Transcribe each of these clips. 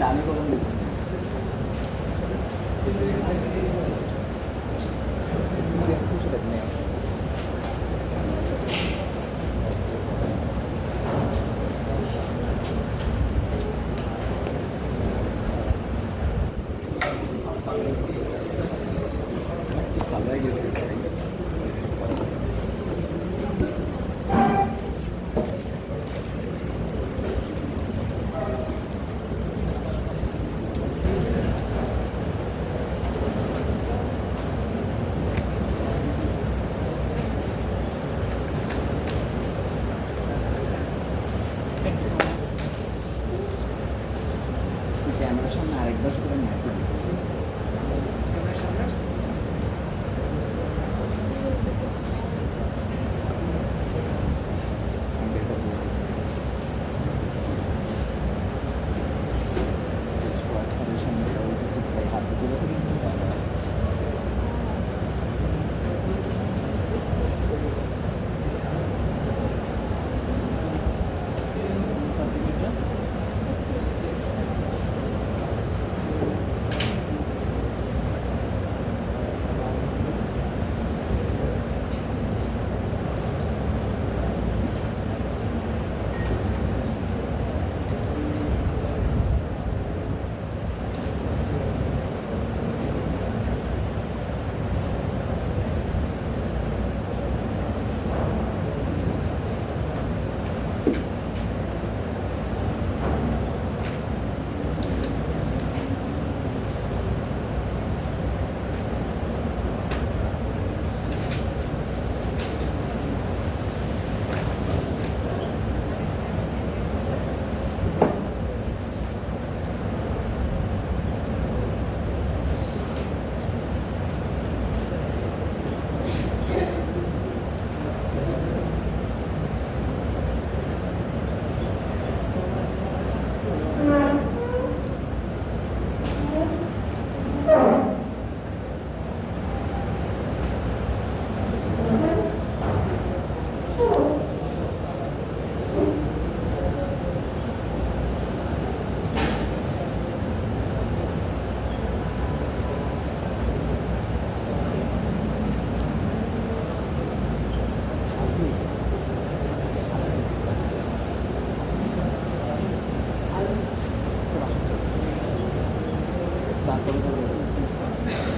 আমি কখন দেখছি ভালো হয়ে গেছে ক্যামেরার সামনে আরেকবার করে নিয়ে আসবেন ক্যামেরার সামনে আসছে হাত দিতে সার্টিফিকেটটা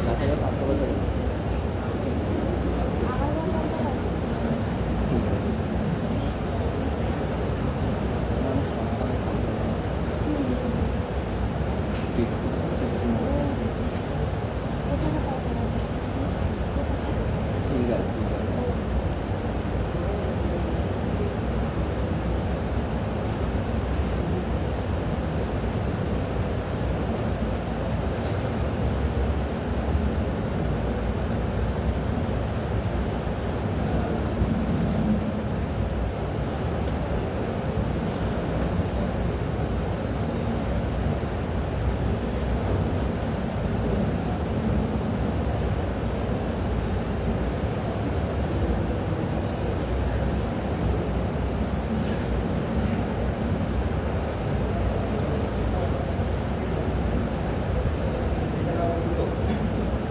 তারপরে তারপরে ঠিক আছে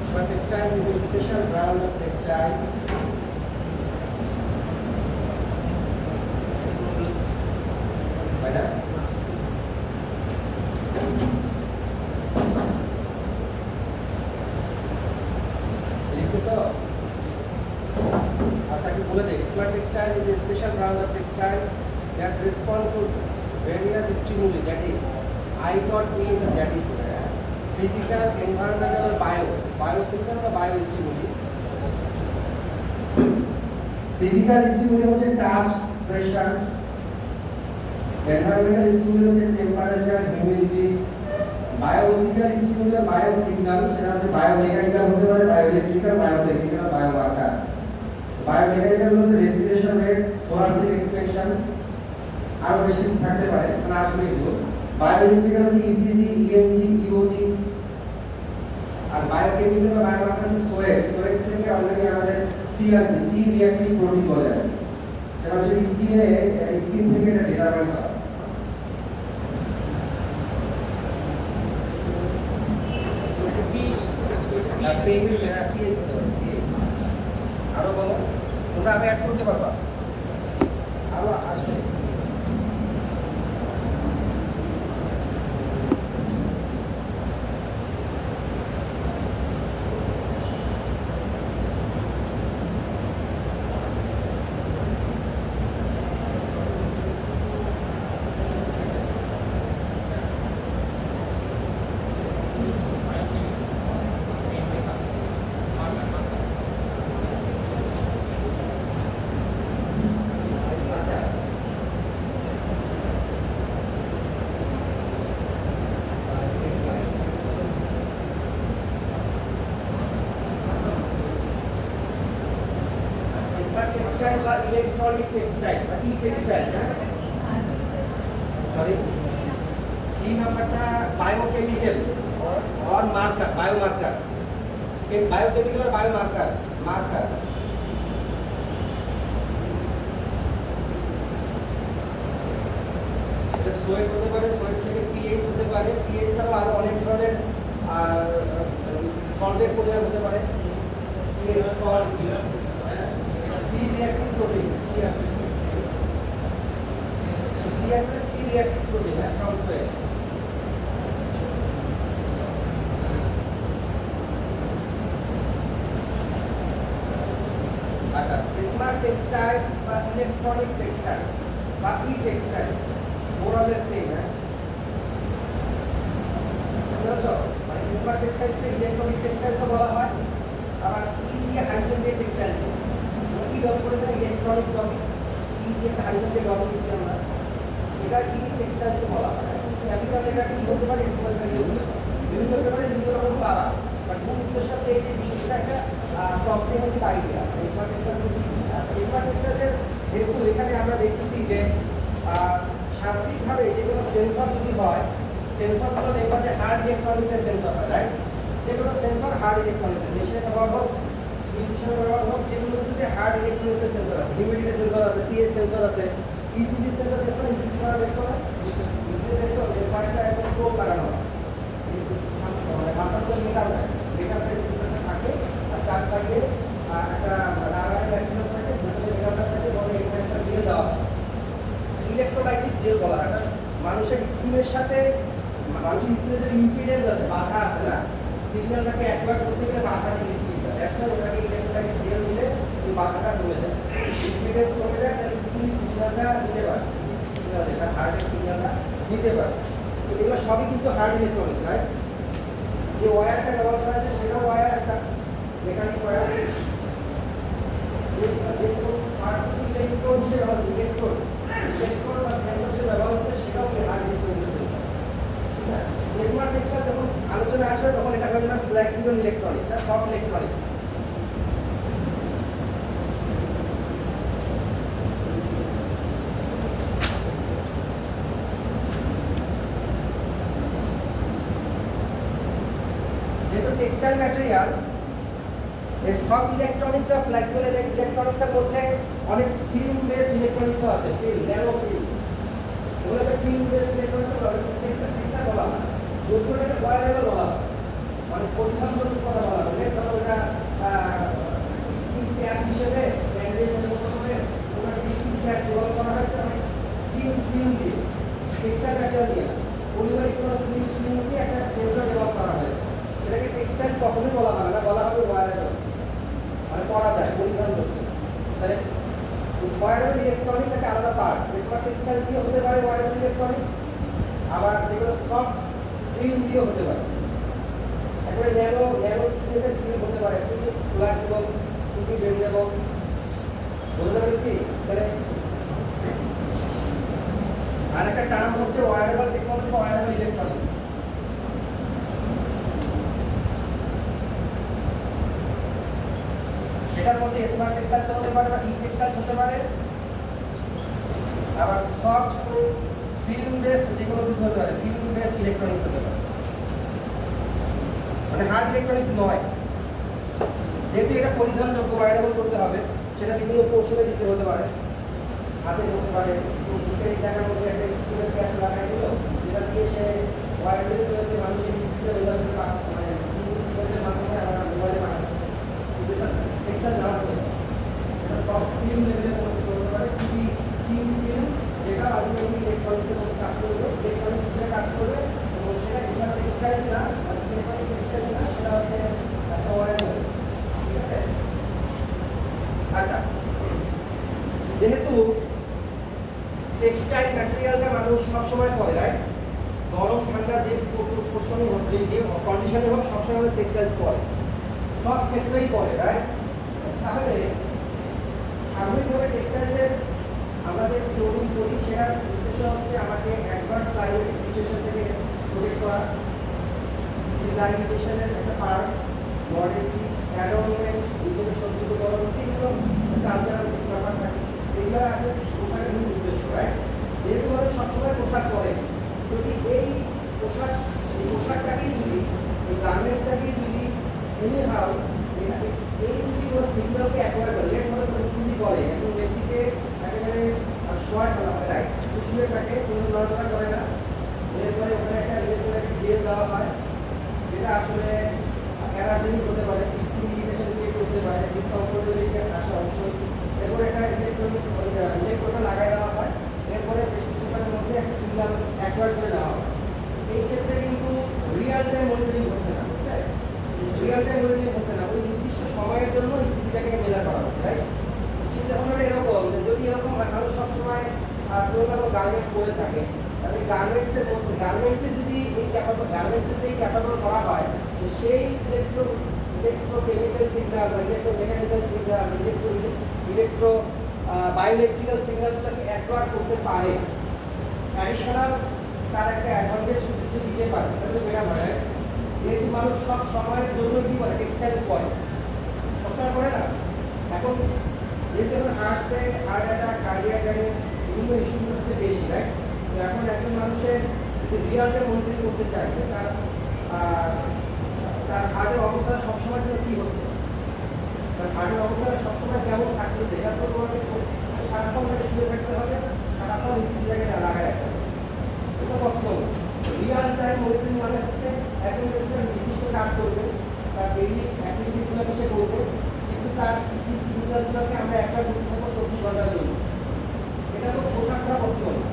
Smart Textiles is a special brand of textiles. Madam? লিখতেছো? আচ্ছা একটু বলে দেই Smart Textile is a special brand of textiles that respond to various stimuli, that is I dot mean that is physical, environmental, biophysical বা biostimuli. Physical stimuli হচ্ছে touch, pressure. Environmental stimuli হচ্ছে temperature, humidity. Biological stimuli বা biosignal সেটা হচ্ছে biomechanical হতে পারে, bioelectrical, biotechnical, biomarker. Biomechanical হচ্ছে respiration rate, thoracic expansion আরো বেশি কিছু থাকতে পারে মানে আসবে এগুলো। Bioelectrical হচ্ছে ECG, EMG, EOG আর বায়োকেমিক্যাল বা বায়োমার্কার হচ্ছে সোয়েট থেকে অলরেডি আমাদের সিআরপি সি রিঅ্যাক্টিভ প্রোটিন বলে যায় সেটা হচ্ছে স্কিন থেকে এটা ডিটারমাইন করা বেস পিএস হতে পারে পিএস। আরো বলো, তোমরা আমি অ্যাড করতে পারবা, আরো আসবে। আচ্ছা, স্মার্ট টেক্সটাইল বা ইলেকট্রনিক টেক্সটাইল বা ই টেক্সটাইল, হ্যাঁ সরি, সি নাম্বারটা বায়োকেমিক্যাল और मार्कर, बायोमार्कर, बायोकेमिकल और बायोमार्कर, मार्कर। সোয়েট হতে পারে, সোয়েট থেকে পিএইচ হতে পারে, পিএইচ ছাড়াও আরো অনেক ধরনের সল্টের পরিমাণ হতে পারে। CS salt, C reactive protein, C একটা C reactive protein from sweat. আচ্ছা, স্মার্ট টেক্সটাইল বা ইলেকট্রনিক টেক্সটাইল বা ই টেক্সটাইল মোরালেস নেই, হ্যাঁ বুঝছো? মানে স্মার্ট টেক্সটাইলকে ইলেকট্রনিক টেক্সটাইল তো বলা হয়, আবার ই দিয়ে হাইফেন দিয়ে টেক্সটাইল, ই ডট করে ইলেকট্রনিক ডট, ই দিয়ে হাইফেন দিয়ে ডট দিচ্ছি আমরা, এটা ই টেক্সটাইল তো বলা হয়। ক্যাপিটাল লেটার ই হতে পারে, স্মল লেটার ই হতে পারে, বিভিন্ন হতে পারে, বিভিন্ন রকম তারা, বাট মূল উদ্দেশ্য হচ্ছে এই যে বিষয়টা একটা comprehensive idea. Smart textile, smart টেক্সটাইলের যেহেতু এখানে আমরা দেখতেছি যে স্বাভাবিকভাবে যে কোনো সেন্সর যদি হয়, সেন্সরগুলো দেখবা যে হার্ড ইলেকট্রনিক্সের সেন্সর হয়, রাইট? যে কোনো সেন্সর হার্ড ইলেকট্রনিক্সের, মেশিনে ব্যবহার হোক, সুইচ হিসেবে ব্যবহার হোক, যে কোনো কিছুতে হার্ড ইলেকট্রনিক্সের সেন্সর আছে, হিউমিডিটি সেন্সর আছে, পিএইচ সেন্সর আছে, ইসিজি সেন্সর দেখছো, ইসিজি করা দেখছো না? ইসিজি দেখছো, এর পাশে একটা প্রোব লাগানো হয়, মানে মাথার উপর মেটাল দেয়, মেটালটা থাকে, আর চার সাইডে একটা রাবারের ব্যাটারি থাকে, যেটাতে মেটালটা থাকে, বলে এখানে একটা জেল দেওয়া হয়, ইলেকট্রোলাইটিক জেল বলা হয়। মানুষের স্কিনের সাথে, মানুষের স্কিনের যে ইম্পিডেন্স আছে, বাধা আছে না, সিগন্যালটাকে অ্যাক্টিভেট করতে গেলে বাধা নিয়ে স্কিনটা একটা ওটাকে ইলেকট্রোলাইটিক জেল দিলে এই বাধাটা কমে যায়, ইম্পিডেন্স কমে যায়, তাহলে স্কিন সিগন্যালটা নিতে পারে, সিগন্যাল যেটা হার্টের সিগন্যালটা নিতে পারে। তো এগুলো সবই কিন্তু হার্ড ইলেকট্রনিক্স, রাইট? যে ওয়্যারটা ব্যবহার করা যায় সেটাও ওয়্যার, একটা মেকানিক ওয়্যার, যে কোনো পার্ট ইলেকট্রন হিসেবে ব্যবহার হচ্ছে, ইলেকট্রন বা সেন্সর হিসেবে ব্যবহার হচ্ছে, সেটাও হার্ড ইলেকট্রনিক্স। স্মার্ট টেক্সটাইল যখন আলোচনা আসবে তখন এটা হয়ে যাবে ফ্লেক্সিবল ইলেকট্রনিক্স আর সফট ইলেকট্রনিক্স। যেহেতু টেক্সটাইল ম্যাটেরিয়াল, সফট ইলেকট্রনিক্স আর ফ্লেক্সিবল ইলেকট্রনিক্সের মধ্যে অনেক ফিল্ম বেসড ইলেকট্রনিক্সও আছে, ফিল্ম, ন্যানো ফিল্ম, ওগুলোকে ফিল্ম বেসড ইলেকট্রনিক্স বলা হয়, যেগুলোকে ওয়্যারেবল বলা হয়, মানে পরিধানযোগ্য কথা বলা হয়। ধরো ওটা স্কিন প্যাচ হিসেবে ব্যান্ডেজের মতো করে ওটা স্কিন প্যাচ ডেভেলপ করা হয়েছে, মানে ফিল্ম দিয়ে, টেক্সটাইল ম্যাটেরিয়াল দিয়ে, পরিবারিক কোনো ফিল্ম দিয়ে একটা সেন্সর ডেভেলপ করা হয়েছে। এটাকে টেক্সটাইল কখনোই বলা হবে না, বলা হবে ওয়্যারেবল, মানে পরা যায়, পরিধানযোগ্য। তাহলে ওয়্যারেবল ইলেকট্রনিক্স একটা আলাদা পার্ট। স্মার্ট টেক্সটাইল দিয়ে হতে পারে ওয়্যারেবল ইলেকট্রনিক্স, আবার যেগুলো সফট ফিল্ম দিয়ে হতে পারে, একবারে ন্যানো থিকনেসের ফিল্ম হতে পারে, খুবই ফ্লেক্সিবল, খুবই বেন্ডেবল। বুঝতে পেরেছি? তাহলে আর একটা টার্ম হচ্ছে ওয়্যারেবল টেকনোলজি বা ওয়্যারেবল ইলেকট্রনিক্স। সেটার মধ্যে স্মার্ট টেক্সটাইল হতে পারে বা ই টেক্সটাইল হতে পারে, আবার সফট ফিল্ম বেসড যে কোনো কিছু হতে পারে, ফিল্ম বেসড ইলেকট্রনিক্স হতে পারে, মানে হার্ড ইলেকট্রনিক্স নয়। যেহেতু এটা পরিধানযোগ্য, ওয়্যারেবল করতে হবে, সেটা বিভিন্ন কৌশলে দিতে হতে পারে, হাতে হতে পারে, বুকের এই জায়গার মধ্যে একটা স্কুলের ক্যাচ লাগাই দিল, যেটা দিয়ে সে ওয়্যারলেস ওয়েতে মানুষের স্কুলের রেজাল্টের মানে মাধ্যমে আমরা মোবাইলে সফট ফিল্ম লেভেলের মধ্যে হতে পারে, খুবই থিন ফিল্ম, যেটা আলটিমেটলি ইলেকট্রনিক্সের মধ্যে কাজ করবে, ইলেকট্রনিক্স হিসেবে কাজ করবে, এবং সেটা স্মার্ট টেক্সটাইল না, ইলেকট্রনিক টেক্সটাইল না, সেটা হচ্ছে একটা ওয়্যারলেস। ঠিক আছে? আচ্ছা, যেহেতু টেক্সটাইল ম্যাটেরিয়ালটা মানুষ সবসময় পরে, রাইট? গরম ঠান্ডা যে পোর্শনই হোক, যে কন্ডিশনে হোক, সবসময় টেক্সটাইল পরে, সব ক্ষেত্রেই পরে, রাইট? তাহলে সাময়িকভাবে টেক্সটাইলের আমরা যে ক্লোদিং করি, সেটার উদ্দেশ্য হচ্ছে আমাকে অ্যাডভান্স ক্লাইমেটিক সিচুয়েশন থেকে প্রোটেক্ট করা, সিভিলাইজেশনের একটা পার্ট, মডেস্টি, অ্যাডর্নমেন্ট, নিজেকে সজ্জিতকরণ, বিভিন্ন কালচারাল ব্যাপার থাকে, এইগুলো আছে পোশাকের মূল উদ্দেশ্য, রাইট? যেহেতু মানুষ সবসময় পোশাক পরে, যদি এই পোশাকটাকেই যদি, এই গার্মেন্টসটাকেই যদি এনিহাউ এই যদি কোনো সিগন্যালকে অ্যাকোয়ার করে, লেটভাবে পরিস্থিতি করে, একজন ব্যক্তিকে একেবারে শোয়ায় ফেলা হয়, রাইট? শুয়ে থাকে, কোনো নড়াচড়া করে না, এরপরে ওখানে একটা ইলেকট্রনিক জেল দেওয়া হয়, যেটা আসলে অ্যালার্জেনিক হতে পারে, স্কিন ইরিটেশন ক্রিয়েট করতে পারে, ডিসকমফোর্টেবিলিটি আসা অবশ্যই। এরপরে একটা ইলেকট্রোডটা লাগাই দেওয়া হয়, এরপরে বেশ কিছুক্ষণের মধ্যে একটা সিগন্যাল অ্যাকোয়ার করে দেওয়া হয়। এই ক্ষেত্রে কিন্তু রিয়েল টাইম মনিটরিং হচ্ছে না, বুঝছে? রিয়েল টাইম মনিটরিং হচ্ছে না, ওই নির্দিষ্ট সময়ের জন্য ইসিজিটাকে মেজার করা হচ্ছে, রাইট? চিন্তা ভাবনাটা এরকম যে যদি এরকম মানুষ সবসময় কোনো না কোনো গার্মেন্টস পরে থাকে, তাহলে গার্মেন্টসের মধ্যে গার্মেন্টসে যদি এই ক্যাপাবল করা হয়, তো সেই ইলেকট্রোকেমিক্যাল সিগন্যাল বা ইলেকট্রোমেকানিক্যাল সিগন্যাল, ইলেকট্রো বায়োইলেকট্রিক্যাল সিগন্যালগুলোকে অ্যাকোয়ার করতে পারে, অ্যাডিশনাল তার একটা অ্যাডভান্টেজ কিছু দিতে পারে, তাহলে বেটা হয়। যেহেতু মানুষ সব সময়ের জন্য কি করে টেক্সটাইল পরে, সবসময় করে না। এখন যেহেতু এখন হার্ট অ্যাটাক, কার্ডিয়াক অ্যারেস্ট, বিভিন্ন ইস্যুগুলোর সাথে বেশি, রাইট? তো এখন একজন মানুষের যদি রিয়াল টাইম মনিটরিং করতে চায় যে তার হার্টের অবস্থা সবসময় জন্য কী হচ্ছে, তার হার্টের অবস্থাটা সবসময় কেমন থাকতেছে, এটা তো তোমাকে সারাক্ষণ তাকে শুয়ে থাকতে হবে, সারাক্ষণ ইসিজি জায়গাটা লাগায় রাখতে হবে, এটা পসিবল। রিয়াল টাইম মনিটরিং মানে হচ্ছে একজন ব্যক্তি নির্দিষ্ট কাজ করবে, তার ডেইলি অ্যাক্টিভিটিসগুলোকে সে করবে, কিন্তু তার ইসিজি সিগন্যালগুলোকে আমরা একটা করতে থাকবো 24 ঘন্টার জন্য। এটা তো পোশাক ছাড়া পসিবল না,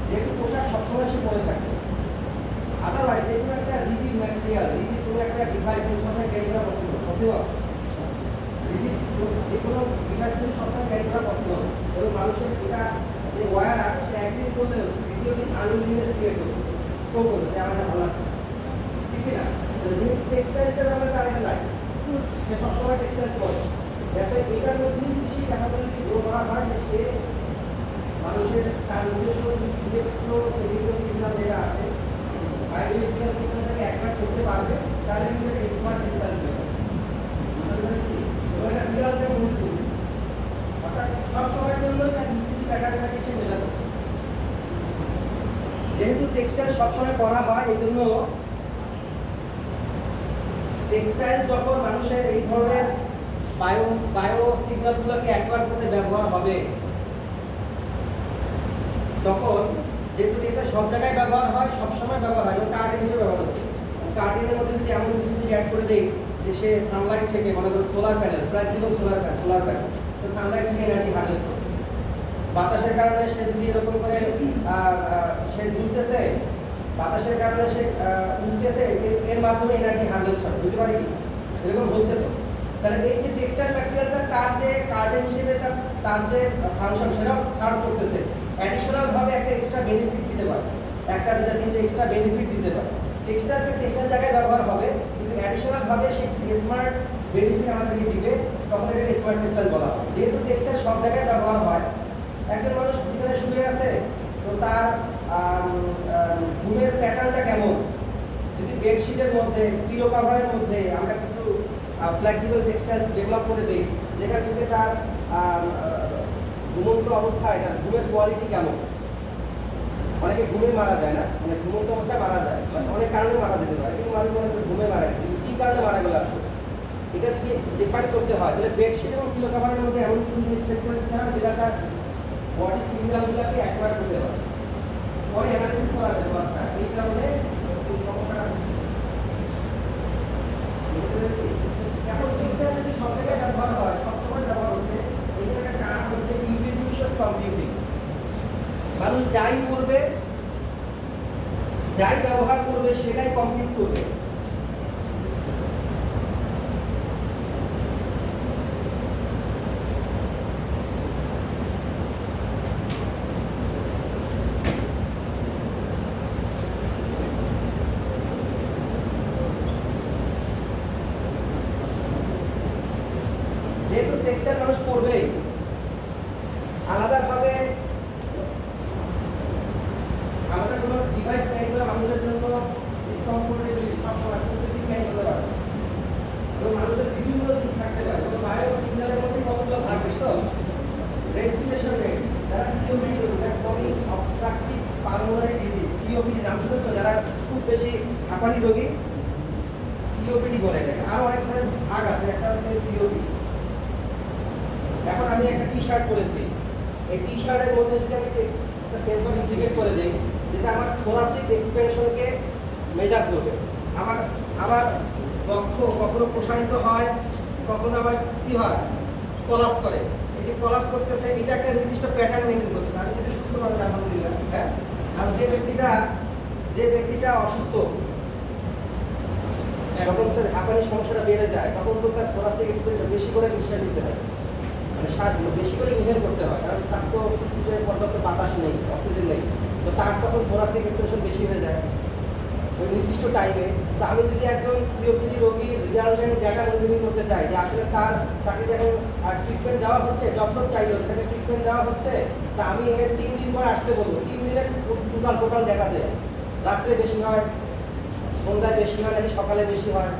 যেহেতু পোশাক সবসময় সে পরে থাকে। আদারওয়াইজ যে কোনো একটা রিজিড ম্যাটেরিয়াল, রিজিড কোনো একটা ডিভাইস সবসময় ক্যারি করা পসিবল, রিজিড যে কোনো ডিভাইস সবসময় ক্যারি করা পসিবল। এবং মানুষের এটা যে ওয়্যার আছে, সে একদিন করলে দ্বিতীয় দিন আনউইলিনেস ক্রিয়েট করবে, শো করবে যে আমার ভালো লাগছে, ঠিক না? যেহেতু টেক্সটাইলসের ব্যাপারে তার এটা লাগে, সে সবসময় টেক্সটাইলস করে, যাতে এটার মধ্যেই বেশি ক্যাপাবিলিটি গ্রো করা হয় যে সে মানুষের তার নিজস্ব ইলেকট্রোকেমিক্যাল সিগন্যাল যেটা আছে, বায়োইলেকট্রিক্যাল সিগন্যালটাকে অ্যাক্টিভেট করতে পারবে, তাহলে কিন্তু এটা স্মার্ট টেক্সটাইল হয়ে যাবে। বুঝতে পেরেছি? এবং এটা রিয়াল টাইম মনিটরিং, অর্থাৎ সব সময়ের জন্য তার ইসিজি প্যাটার্নটাকে সে মেজার করবে। যেহেতু টেক্সটাইল সবসময় করা হয়, এই জন্য টেক্সটাইল যখন মানুষের এই ধরনের বায়ো সিগন্যালগুলোকে অ্যাকোয়ার করতে ব্যবহার হবে, তখন যেহেতু টেক্সটাইল সব জায়গায় ব্যবহার হয়, সবসময় ব্যবহার হয়, যেমন কার্টেন হিসেবে ব্যবহার হচ্ছে, কার্টেনের মধ্যে যদি এমন কিছু যদি অ্যাড করে দেই যে সে সানলাইট থেকে, মনে করো solar panel, flexible solar panel, তো সানলাইট থেকে এনার্জি হারভেস্ট করতেছে, বাতাসের কারণে সে যদি এরকম করে সে ঝুলতেছে, বাতাসের কারণে সে উঠতেছে, এর মাধ্যমে এনার্জি হারভেস্ট হয়, বুঝতে পারি কি? এরকম হচ্ছে তো। তাহলে এই যে টেক্সটাইল ম্যাটেরিয়ালটা তার যে কার্টেন হিসেবে তার যে ফাংশন, সেটাও সার্ভ করতেছে, অ্যাডিশনাল ভাবে একটা এক্সট্রা বেনিফিট দিতে পারে, একটা দুটা তিনটে এক্সট্রা বেনিফিট দিতে পারে। টেক্সটাইল জায়গায় ব্যবহার হবে, কিন্তু অ্যাডিশনাল ভাবে সে স্মার্ট বেনিফিট আমাদেরকে দিবে, তখন এটা স্মার্ট টেক্সটাইল বলা হয়। যেহেতু টেক্সটাইল সব জায়গায় ব্যবহার হয়, একজন মানুষ বিছানায় শুয়ে আছে, তো তার ঘুমের প্যাটার্নটা কেমন, যদি বেডশিটের মধ্যে, পিলো কাভারের মধ্যে আমরা কিছু ফ্লেক্সিবল টেক্সটাইল ডেভেলপ করে দিই, যেখান থেকে তার ঘুমন্ত অবস্থায় তার ঘুমের কোয়ালিটি কেমন। অনেকে ঘুমে মারা যায় না, মানে ঘুমন্ত অবস্থায় মারা যায়, অনেক কারণে মারা যেতে পারে, কিন্তু মানুষ মনে করে ঘুমে মারা যায়, কিন্তু কী কারণে মারা গেল আসলে এটা যদি ডিফাইন করতে হয়, তাহলে বেডশিট এবং পিলো কাভারের মধ্যে এমন কিছু জিনিস সেট করে দিতে হবে যেটা তার বডি সিগন্যালগুলোকে অ্যাকোয়ার করতে হবে, পরে অ্যানালিসিস করা যাবে, আচ্ছা এই কারণে এই সমস্যাটা হচ্ছে। বুঝতে পেরেছি? এখন টেক্সটাইল যদি সব জায়গায় ব্যবহার হয়, সবসময় ব্যবহার হচ্ছে, এই যাই ব্যবহার করবে সেটাই কমপ্লিট করবে। যেহেতু টেক্সটাইল মানুষ পড়বে, আলাদাভাবে আলাদা কোনো ডিভাইস নেই বা মানুষের জন্য কমফোর্টেবিলিটি সবসময় প্রতিদিন নেই হতে পারে, এবং মানুষের বিভিন্ন জিনিস থাকতে পারে। যেমন বায়ো সিগন্যালের মধ্যে কতগুলো ভাগ বুঝতে রেসপিরেশন রেট, যারা COPD chronic obstructive pulmonary disease, COPD নাম শুনেছো, যারা খুব বেশি হাঁপানি রোগী সিওপিডি বলে এটাকে। আরো অনেক ধরনের ভাগ আছে, একটা হচ্ছে সিওপিডি। এখন আমি একটা টি শার্ট পরেছি, এই টি শার্টের মধ্যে যদি আমি একটা সেন্সর ইন্টিগ্রেট করে দিই, যেটা আমার থোরাসিক এক্সপেনশনকে মেজার করবে, আমার আমার বক্ষ কখনো প্রসারিত হয়, কখনো আবার কি হয় কলাপস করে। এই যে কলাপস করতেছে, এটা একটা নির্দিষ্ট প্যাটার্ন মেনটেন করতেছে। আমি যদি সুস্থ মানুষ আলহামদুলিল্লাহ, হ্যাঁ, আর যে ব্যক্তিটা অসুস্থ, যখন হাঁপানির সমস্যাটা বেড়ে যায়, তখন তো তার থোরাসিক এক্সপেনশন বেশি করে নিঃশ্বাস নিতে হয়, মানে বেশি করে ইনহেল করতে হয়, কারণ তার তো ফুসফুসে পর্যাপ্ত বাতাস নেই, অক্সিজেন নেই, তো তার তখন থোরাসিক এক্সপেনশন বেশি হয়ে যায় ওই নির্দিষ্ট টাইমে। তো আমি যদি একজন সিওপিডি রোগীর রিয়াল টাইম ডাটা মনিটরিং করতে চাই, যে আসলে তাকে যখন ট্রিটমেন্ট দেওয়া হচ্ছে, ডক্টর চাইলো যে তাকে ট্রিটমেন্ট দেওয়া হচ্ছে, তা আমি এর 3 দিন পরে আসতে বলবো, 3 দিনের টোটাল ডাটা চাই। রাত্রে বেশি হয়, সন্ধ্যায় বেশি হয়, নাকি সকালে বেশি হয়,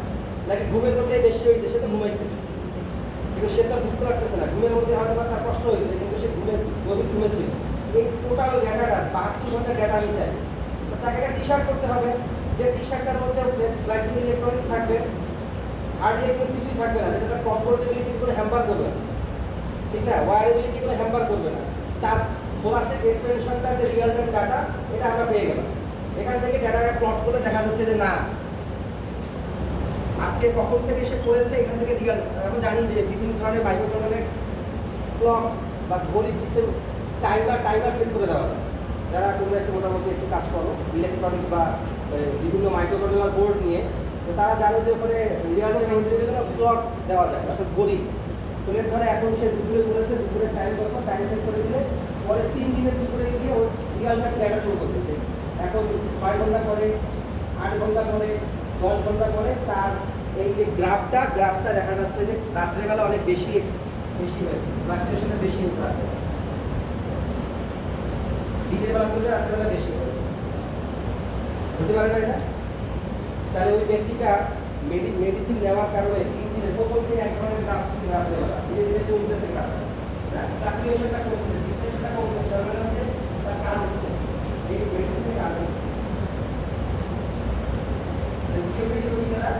নাকি ঘুমের মধ্যে বেশি হয়েছে, সে তো ঘুমাইছে কিন্তু সে তো বুঝতে পারতেছে না, ঘুমের মধ্যে হয়তো বা তার কষ্ট হয়েছে, কিন্তু সে গভীর ঘুমেছিল। এই টোটাল ডেটাটা 72 ঘন্টার ডেটা আমি চাই। তো তাকে একটা টি শার্ট করতে হবে, যে টি শার্টটার মধ্যে ফ্লেক্সিবল ইলেকট্রনিক্স থাকবে, হার্ড ইলেকট্রনিক্স কিছুই থাকবে না, যেটা তার কমফোর্টেবিলিটি কোনো হ্যাম্পার করবে না, ঠিক না, ওয়ারেবিলিটি কোনো হ্যাম্পার করবে না। তার থোরাসিক এক্সপেনশনটার যে রিয়াল টাইম ডাটা, এটা আমরা পেয়ে গেলাম। এখান থেকে ডাটাটা প্লট করে দেখা যাচ্ছে যে না, আজকে কখন থেকে সে করেছে, এখান থেকে রিয়াল। আমরা জানি যে বিভিন্ন ধরনের মাইক্রোকন্ট্রোলারে ক্লক বা ঘড়ি সিস্টেম টাইমার সেট করে দেওয়া যায়। যারা তোমরা একটু মোটামুটি একটু কাজ করো ইলেকট্রনিক্স বা বিভিন্ন মাইক্রোকন্ট্রোলার বোর্ড নিয়ে, তো তারা জানে যে ওখানে রিয়াল টাইম মনিটরিংয়ের জন্য ক্লক দেওয়া যায়, অর্থাৎ ঘড়ি। তুমি ধরে এখন সে দুপুরে করেছে, দুপুরের টাইম কত, টাইম সেট করে দিলে পরে 3 দিনের দুপুরে গিয়ে ওর রিয়াল টাইম ডাটা শুরু করতে। এখন 6 ঘন্টা করে, 8 ঘন্টা করে, 10 ঘন্টা করে, তার এই যে গ্রাফটা দেখা যাচ্ছে যে রাত্রেবেলা অনেক বেশি হয়েছে, ফ্লাকচুয়েশনটা বেশি হয়েছে রাত্রে, দিনের বেলা থেকে রাত্রেবেলা বেশি হয়েছে, হতে পারে না এটা? তাহলে ওই ব্যক্তিটা মেডিসিন নেওয়ার কারণে 3 দিনের প্রথম থেকে এক ধরনের গ্রাফ ছিল রাত্রেবেলা, ধীরে ধীরে কমতেছে গ্রাফ, ফ্লাকচুয়েশনটা কমতেছে, ডিপ্রেশনটা কমতেছে, তার মানে হচ্ছে তার কাজ হচ্ছে, এই মেডিসিনের কাজ হচ্ছে। সিওপিডি রোগীরা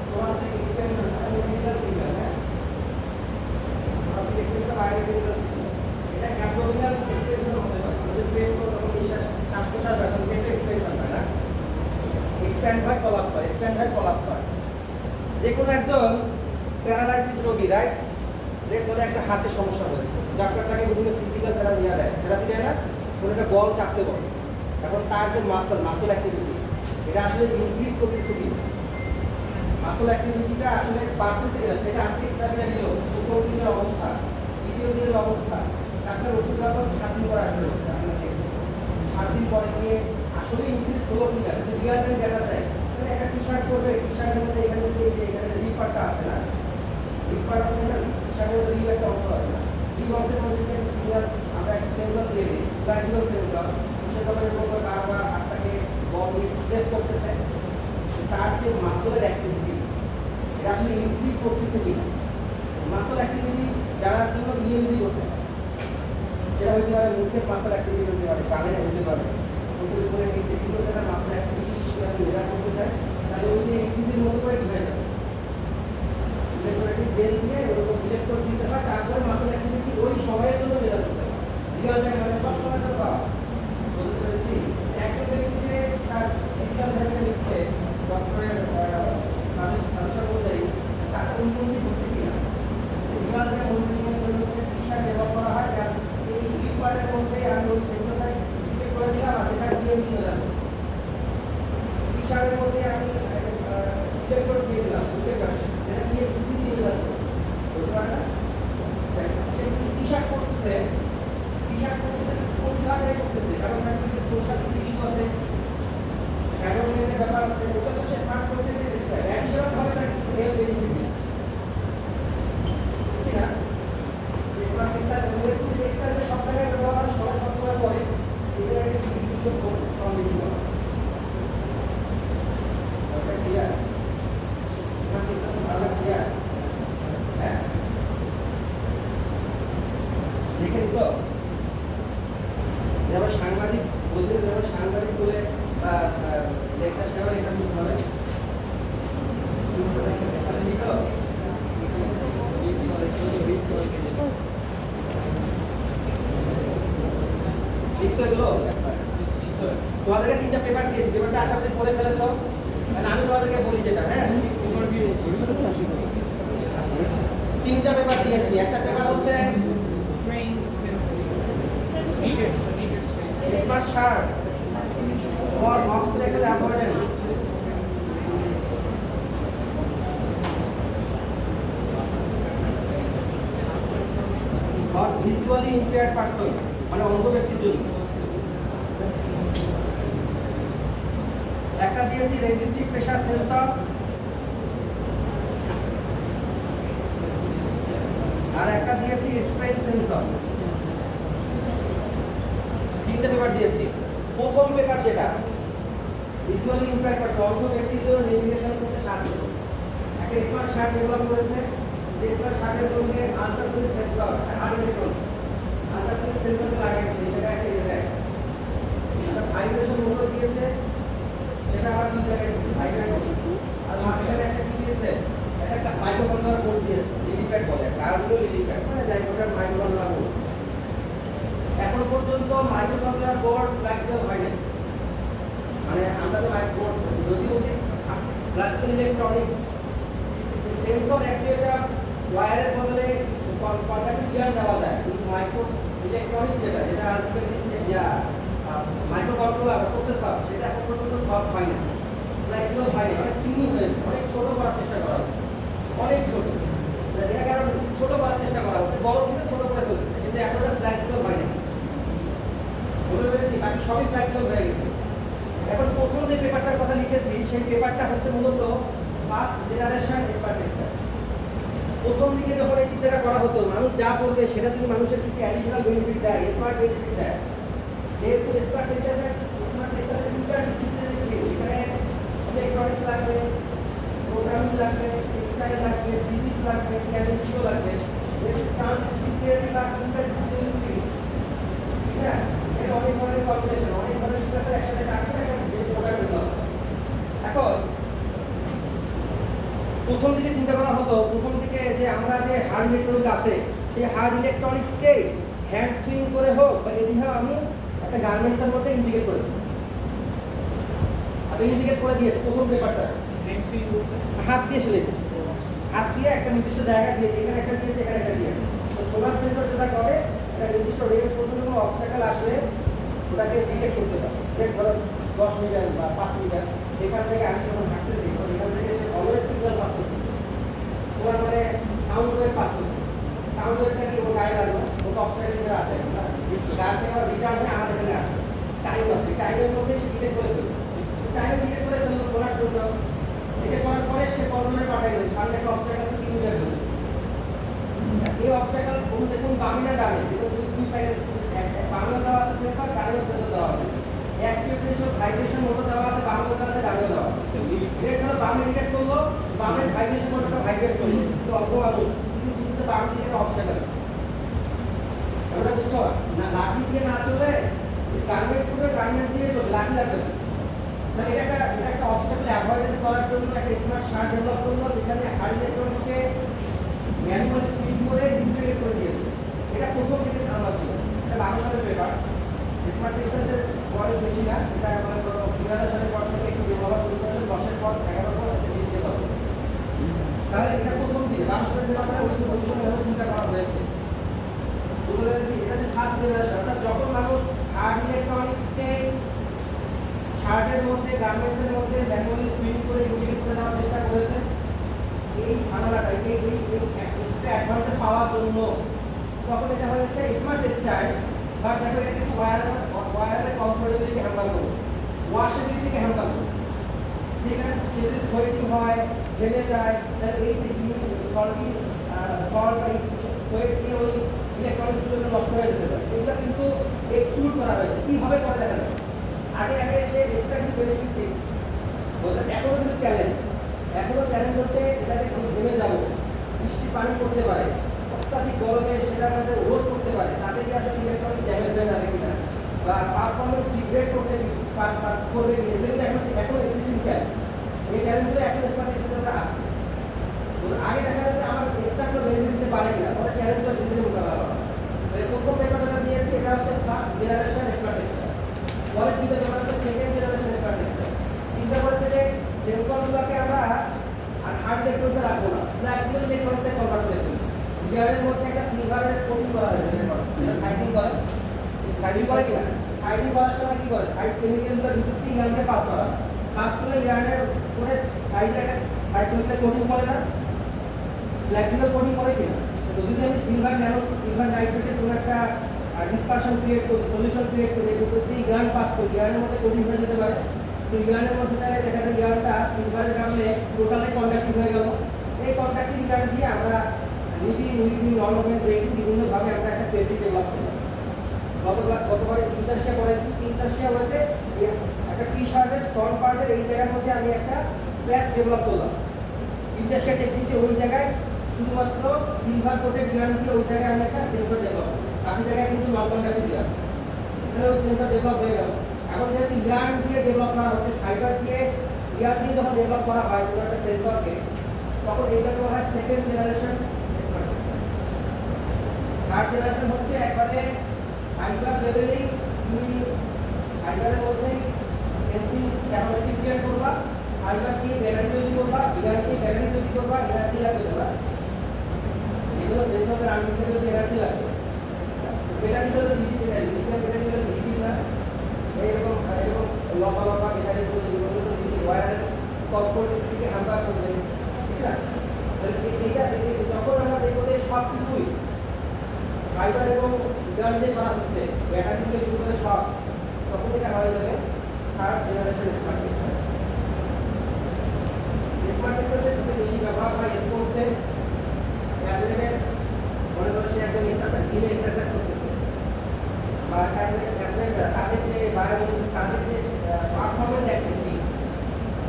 থোরাসিক এক্সপেনশন মানে মেডিকেল সিগন্যাল, হ্যাঁ, থোরাসিক এক্সপেনশন বায়োমেডিকেল সিগন্যাল, এটা অ্যাবডোমিনাল এক্সটেনশন হতে পারে, যে পেট করে যখন শ্বাস প্রশ্বাস হয় তখন পেটে এক্সপেনশন হয় না, এক্সপ্যান্ড হয় কলাপস হয়। যে কোনো একজন প্যারালাইসিস রোগী, রাইট, ধরে একটা হাতে সমস্যা হয়েছে, ডাক্তার তাকে বিভিন্ন ফিজিক্যাল থেরাপি দেয় না, কোনো একটা বল চাপতে বলে। এখন তার যে মাসল অ্যাক্টিভিটি, এটা আসলে ইনক্রিজ করতেছে কি, মাসল অ্যাক্টিভিটিটা আসলে বাড়তেছে কিনা, সেটা আজকে থেরাপিটা নিল, প্রথম দিনের অবস্থা, দ্বিতীয় দিনের অবস্থা, ডাক্তার ওষুধ দেওয়ার 7 দিন পরে আসলে 7 দিন পরে গিয়ে আসলে ইনক্রিজ হলো কিনা, যদি রিয়াল টাইম ডাটা চাই, তাহলে একটা টি শার্ট করবে, টি শার্টের মধ্যে এখানে যে এখানে রিপারটা আছে না, রিপার আছে না, টি শার্টের মধ্যে রিপ একটা অংশ আছে না, এই অংশের মধ্যে সিগন্যাল আমরা একটা সেন্সর দিয়ে দিই, ফ্লাক্সিবল সেন্সর, সে যখন এরকম বারবার হাতটাকে বল দিয়ে প্রেস করতেছে, তার যে মাসলের অ্যাক্টিভিটি, এটা আসলে ইনক্রিজ করতেছে কিনা। মাসল অ্যাক্টিভিটি জানার জন্য ইএমজি করতে হয়, সেটা হতে পারে মুখের মাসল অ্যাক্টিভিটি হতে পারে, কানের হতে পারে, চোখের উপরে নিচে বিভিন্ন জায়গার মাসল অ্যাক্টিভিটি যদি মেজার করতে চাই, তাহলে ওই যে ইসিজির মতো করে ডিভাইস আছে, ইলেকট্রোলাইটিক জেল দিয়ে ওরকম ইলেকট্রোড দিতে হয়, তারপরে মাসল অ্যাক্টিভিটি ওই সময়ের জন্য মেজার করতে হয়, রিয়াল টাইম মানে সব সময় তো পাওয়া। বুঝতে পেরেছি? একটা ব্যক্তি যে তার ফিজিক্যাল থেরাপি নিচ্ছে ডক্টরের সাজেশন অনুযায়ী, তার উন্নতি হচ্ছে কিনা, রিয়াল টাইম মনিটরিংয়ের জন্য টি শার্ট ব্যবহার করা হয়, আর এই রিপার্টের মধ্যে আমি ওই সেন্সরটা করে দিলাম, আর এটা ইএমজি মেজার করবো। মধ্যে আমি ইলেকট্রোড দিয়ে দিলাম, বুঝতে পারছি এটা ইএসসি দিয়ে দিলাম, বুঝতে পারে না? টি-শার্ট করতেছে কোন কারণে করতেছে? কারণ তার কিছু সোশ্যাল কিছু ইস্যু আছে, এনভায়রনমেন্টের ব্যাপার আছে, ওটা তো সে স্টার্ট করতেছে টেক্সটাইল অ্যাডিশনাল ভাবে তার কিছু হেলথ বেনিফিট দিচ্ছে, ঠিক না? স্মার্ট টেক্সটাইল ওদের কিন্তু টেক্সটাইলের সব জায়গায় ব্যবহার হয়, সবাই সবসময় করে, এটা একটা নির্দিষ্ট ফর্ম দিতে হবে। ওটা ক্লিয়ার? স্মার্ট টেক্সটাইল ভালো ক্লিয়ার? হ্যাঁ, লিখে নিছো? যেমন সাংবাদিক বলছে, যেমন সাংবাদিক বলে বা লেকচার সেবা এক্সাম দিতে হবে, লিখছো এগুলো? তোমাদেরকে 3টা পেপার দিয়েছি, পেপারটা আশা করি পড়ে ফেলেছো। মানে আমি তোমাদেরকে বলি যেটা, হ্যাঁ 3টা পেপার দিয়েছি। একটা পেপার হচ্ছে smart shirt for obstacle avoidance, for visually impaired person, মানে অন্ধ ব্যক্তির জন্য। একটা দিয়েছি রেজিস্টিভ প্রেসার সেন্সর, আর একটা দিয়েছি স্ট্রেন সেন্সর। 3টা পেপার দিয়েছি। প্রথম পেপার যেটা ভিজুয়ালি ইম্পেয়ার্ড পারসন, অন্ধ ব্যক্তির জন্য নেভিগেশন করতে সাহায্য করে, একটা স্মার্ট শার্ট ডেভেলপ করেছে। যে স্মার্ট শার্টের মধ্যে ultrasonic sensor, hard electronic ultrasonic sensor লাগাইছে, এটা একটা জায়গায় একটা ভাইব্রেশন মোটর দিয়েছে, সেটা আবার দুই জায়গায় দিয়েছে ভাইব্রেশন, আর মাঝখানে একটা কি দিয়েছে, একটা মাইক্রোকন্ট্রোলার বোর্ড দিয়েছে, লিলিপ্যাড বলে, কারগুলো লিলিপ্যাড মানে যাই হোক মাইক্রোকন্ট্রোলার বোর্ড। এখন পর্যন্ত মাইক্রোকন্ট্রোলার বোর্ড ফ্লেক্সিবল হয় না, মানে আমরা তো বোর্ড যদি বলছি ফ্লেক্সিবল ইলেকট্রনিক্স সেন্সর অ্যাকচুয়ালি ওয়্যারের বদলে কন্ট্যাক্ট গিয়ার দেওয়া যায়, কিন্তু মাইক্রো ইলেকট্রনিক্স যেটা আলটিমেটলি মাইক্রো কন্ট্রোলার প্রসেসর, সেটা এখন পর্যন্ত সলভ হয় না, ফ্লেক্সিবল হয় না, অনেক টিনি হয়েছে, অনেক ছোট করার চেষ্টা করা হচ্ছে, অনেক ছোট। এটা কারণ ছোট করার চেষ্টা করা হচ্ছে, বড় ছিল ছোট করে ফেলছে, কিন্তু এখন আর ফ্লেক্সিবল হয় না। বুঝতে পেরেছি? বাকি সবই ফ্লেক্সিবল হয়ে গেছে। এখন প্রথম যে পেপারটার কথা লিখেছি, সেই পেপারটা হচ্ছে মূলত ফার্স্ট জেনারেশন স্মার্ট টেক্সটাইল। প্রথম দিকে যখন এই চিন্তাটা করা হতো, মানুষ যা করবে সেটা যদি মানুষের কিছু অ্যাডিশনাল বেনিফিট দেয়, স্মার্ট বেনিফিট দেয়, যেহেতু স্মার্ট টেক্সটাইলের ইন্টারডিসিপ্লিনারি ফিল্ড, এখানে ইলেকট্রনিক্স লাগবে, প্রোগ্রামিং লাগবে, টেক্সটাইল লাগবে, ফিজিক্স লাগবে, কেমিস্ট্রিও লাগবে, ট্রান্সডিসিপ্লিনারি বা ইন্টারডিসিপ্লিনারি ফিল্ড, ঠিক না? এটা অনেক ধরনের কম্বিনেশন, অনেক ধরনের রিসার্চার একসাথে কাজ করে একটা প্রোগ্রাম করতে হবে। এখন প্রথম দিকে চিন্তা করা হতো, প্রথম দিকে যে আমরা যে হার্ড ইলেকট্রনিক্স আছে, সেই হার্ড ইলেকট্রনিক্সকে হ্যান্ড সুইং করে হোক বা এদিকে আমি একটা গার্মেন্টসের মধ্যে ইন্টিগ্রেট করে দিই। আমি ইন্টিগ্রেট করে দিয়েছি প্রথম পেপারটা, হাত দিয়ে সেলাই করছি, হাত দিয়ে একটা নির্দিষ্ট জায়গা দিয়ে, এখানে একটা দিয়েছে, এখানে একটা দিয়েছে। তো সোলার সেন্সর যেটা করে, একটা নির্দিষ্ট রেঞ্জ পর্যন্ত কোনো অবস্টাকল আসলে ওটাকে ডিটেক্ট করতে পারে। ধরো 10 মিটার বা 5 মিটার, এখান থেকে আমি যখন হাঁটতেছি, তখন এখান থেকে সে অলওয়েজ সিগন্যাল পাস করতেছে, সোলার মানে সাউন্ড ওয়েভ পাস করতেছে। সাউন্ড ওয়েভটা কি ওর গায়ে লাগলো, ওটা অবস্টাকল যেটা আছে, গাছ থেকে আবার রিটার্ন হয়ে আমাদের এখানে আসে, টাইম আছে, টাইমের মধ্যে সে ডিটেক্ট করে ফেলবে, টাইম ডিটেক্ট করে ফেললো সোলার সেন্সর। ডিটেক্ট করার পরে সে কন্ট্রোলে পাঠাই দেবে, সামনে একটা অবস্টাকল আছে 3 মিটার দূরে। এই অবস্টাকল কোন দেখুন বামে না ডানে, এটা দুই সাইডে, বামে দেওয়া আছে সেন্সর, ডানেও সেন্সর দেওয়া আছে, অ্যাকচুয়েশন ভাইব্রেশন মোটর দেওয়া আছে, বামে দেওয়া আছে, ডানেও দেওয়া আছে। এটা ধরো বামে ডিটেক্ট করলো, বামে ভাইব্রেশন মোটরটা ভাইব্রেট করলো, কিন্তু অল্প মানুষ, কিন্তু দুটোতে বাম দিকে একটা অবস্টাকল আছে। আমরা বুঝছো না, লাঠি দিয়ে না চলে, গার্মেন্টস করে গার্মেন্টস দিয়ে চলে, লাঠি লাগবে না। তাহলে এটা একটা অবস্টাকল অ্যাভয়েডেন্স করার জন্য একটা স্মার্ট শার্ট ডেভেলপ করলো, যেখানে হার্ড ইলেকট্রনিক্সকে ম্যানুয়ালি সুইচ করে ইন্টিগ্রেট করে দিয়েছে। এটা প্রথম দিকে ধারণা ছিল, এটা 12 সালের পেপার, স্মার্ট টেক্সটাইলের বয়স বেশি না, এটা মনে করো 2000 সালের পর থেকে একটু ব্যবহার শুরু করেছে, 10-এর পর 11-এর পর একটা বেশি ডেভেলপ হয়েছে। তাহলে এটা প্রথম দিকে 12 সালের পেপারে ওই চিন্তা করা হয়েছে। বুঝতে পেরেছি? এটা যে ফার্স্ট জেনারেশন, অর্থাৎ যখন মানুষ হার্ড ইলেকট্রনিক্সকে শার্টের মধ্যে গার্মেন্টসের মধ্যে ম্যানুয়ালি সুইং করে ইউটিলিটি করে দেওয়ার চেষ্টা করেছে এই ধারণাটা এই এক্সট্রা অ্যাডভান্টেজ পাওয়ার জন্য তখন এটা হয়েছে স্মার্ট টেক্সটাইল বাট দেখো এটা কিন্তু ওয়্যারের কমফোর্টেবিলিটি হ্যান্ডেল করবে ওয়াশেবিলিটিকে হ্যান্ডেল করবে ঠিক আছে যদি সোয়েটিং হয় ঘেমে যায় তাহলে এই যে সল্টি সল্ট বা সোয়েট দিয়ে ওই ইলেকট্রনিক্সগুলো নষ্ট হয়ে যেতে পারে এগুলো কিন্তু এক্সক্লুড করা হয়েছে কী হবে করে দেখা যাবে আগে আগে সে এক্সট্রা কিছু বেনিফিট দিক বলতে এখনও কিন্তু চ্যালেঞ্জ হচ্ছে এটাতে খুব ঘেমে যাবো বৃষ্টি পানি পড়তে পারে অত্যাধিক গরমে সেটা আমাদের রোধ করতে পারে তাতে কি আসলে ইলেকট্রনিক্স ড্যামেজ হয়ে যাবে কিনা বা পারফরমেন্স ডিগ্রেড করবে কিনা এগুলো এখন এক্সিস্টিং চ্যালেঞ্জ এই চ্যালেঞ্জগুলো এখন স্মার্টের সাথে আছে আগে দেখা যাচ্ছে আমার এক্সট্রা কোনো বেনিফিট দিতে পারে কিনা পরে চ্যালেঞ্জগুলো ধীরে ধীরে মোকাবেলা করা প্রথম পেপারটা দিয়েছে এটা হচ্ছে ফার্স্ট জেনারেশন স্মার্ট টেক্সটাইল পরের দুটো পেপার হচ্ছে সেকেন্ড জেনারেশন স্মার্ট টেক্সটাইল চিন্তা করেছে যে সেন্সরগুলোকে আমরা আর হার্ড ইলেকট্রনিক্সে রাখবো না ফ্লেক্সিবল ইলেকট্রনিক্সে কনভার্ট করে দিই ইয়ারের মধ্যে একটা সিলভারের কোটিং করা হয়েছে এটা সাইজিং করে কিনা সাইজিং করার সময় কি করে সাইজ কেমিক্যালগুলো ভিতর থেকে ইয়ারকে পাস করলে ইয়ারের উপরে সাইজ কেমিক্যাল কোটিং করে না ফ্লেক্সিবল কোটিং করে কিনা তো যদি আমি সিলভার নাইট্রেটের কোনো একটা ডিসপারশন ক্রিয়েট করি সলিউশন ক্রিয়েট করি ভিতর দিয়ে ইয়ার্ন পাস করি ইয়ারের মধ্যে কোটিং হয়ে যেতে পারে তো ইয়ার্নের মধ্যে দেখা যায় ইয়ারটা সিলভারের কারণে টোটালি কন্ডাক্টিভ হয়ে গেল এই কন্ডাক্টিভ ইয়ার দিয়ে আমরা নর্মাল ব্রেকিং বিভিন্নভাবে আমরা একটা ফেব্রিক ডেভেলপ করলাম গতবার ইন্টারশিয়া করেছি ইন্টারশিয়া বলতে একটা টি শার্টের ফ্রন্ট পার্টের এই জায়গার মধ্যে আমি একটা প্যাচ ডেভেলপ করলাম ইন্টারশিয়া টেকনিকে ওই জায়গায় শুধুমাত্র সিলভার কোটেড ইয়ার দিয়ে ওই জায়গায় আমি একটা সেন্সর ডেভেলপ বাকি জায়গায় কিন্তু নন কন্ডাক্টিভ ইয়ার তাহলে ওই সেন্সর ডেভেলপ হয়ে গেল এখন যেহেতু ইয়ার দিয়ে ডেভেলপ করা হচ্ছে ফাইবার দিয়ে ইয়ার দিয়ে যখন ডেভেলপ করা হয় কোনো একটা সেন্সরকে তখন এইটাকে বলা হয় সেকেন্ড জেনারেশন থার্ড জেনারেশন হচ্ছে একবারে ফাইবার লেভেলেই তুমি ফাইবারের মধ্যেই সেন্সিং ক্যাপাসিটি ক্রিয়েট করবা ফাইবার দিয়ে ব্যাটারি তৈরি করবা এনার্জি ব্যাটারি তৈরি করবা এনার্জি লাগবে তোমার যেগুলো সেন্সরের আনলিমিটেড যদি এনার্জি লাগবে ব্যাটারি হলো ডিসি ব্যাটারি ব্যাটারি হলো ডিসি না এরকম লম্বা লম্বা ব্যাটারি যেগুলো ডিসি ওয়্যারের কমফোর্ট থেকে হ্যাম্পার করবে ঠিক না এইটা যখন আমরা দেখবো যে সব কিছুই ফাইবার এবং গান দিয়ে করা হচ্ছে ব্যাটারি থেকে শুরু করে সব তখন এটা হয়ে যাবে third generation smart textile smart টেক্সটাইলের সবচেয়ে বেশি ব্যবহার হয় স্পোর্টসে অ্যাথলেটের মনে করো সে একজন এক্সারসাইজ করতেছে বা অ্যাথলেট তাদের যে তাদের যে পারফরমেন্স অ্যাক্টিভিটি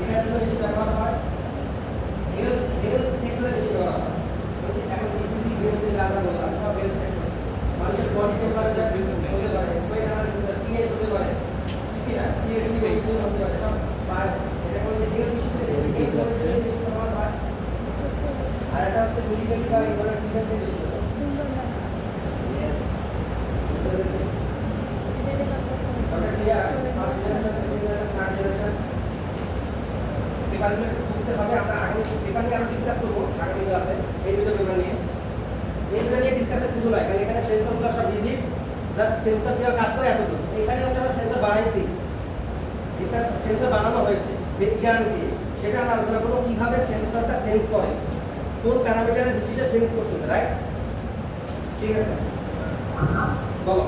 এটার জন্য বেশি ব্যবহার হয় হেলথ সেক্টরে বেশি ব্যবহার হয় এখন ইসিজি ইউএমজি যা যা বললাম সব হেলথ সেক্টর মানুষের বডি টেম্পারেচার হতে পারে স্পেন অ্যানালিসিস টিএস হতে পারে ঠিক না সিএডি ভেহিকল হতে পারে সব আর এটা কোনো যে হেলথ ইস্যুতে বেশি ব্যবহার হয় আর এটা হচ্ছে মেডিকেল বা এই ধরনের ডিফেন্সে বেশি পেপারগুলো করতে হবে আমরা আগামী পেপার নিয়ে আরো ডিসকাস করবো আগামী ক্লাসে এই দুটো পেপার নিয়ে ডিসকাসের কিছু নয় কারণ এখানে সেন্সরগুলো সব ইজি জাস্ট সেন্সর দিয়ে কাজ করে এতটুকু এখানে হচ্ছে আমরা সেন্সর বানাইছি সেন্সর বানানো হয়েছে ইয়ার্ন দিয়ে সেটা আমরা আলোচনা করবো কীভাবে সেন্সরটা সেন্স করে কোন প্যারামিটারের ভিত্তিতে সেন্স করতেছে রাইট ঠিক আছে বলো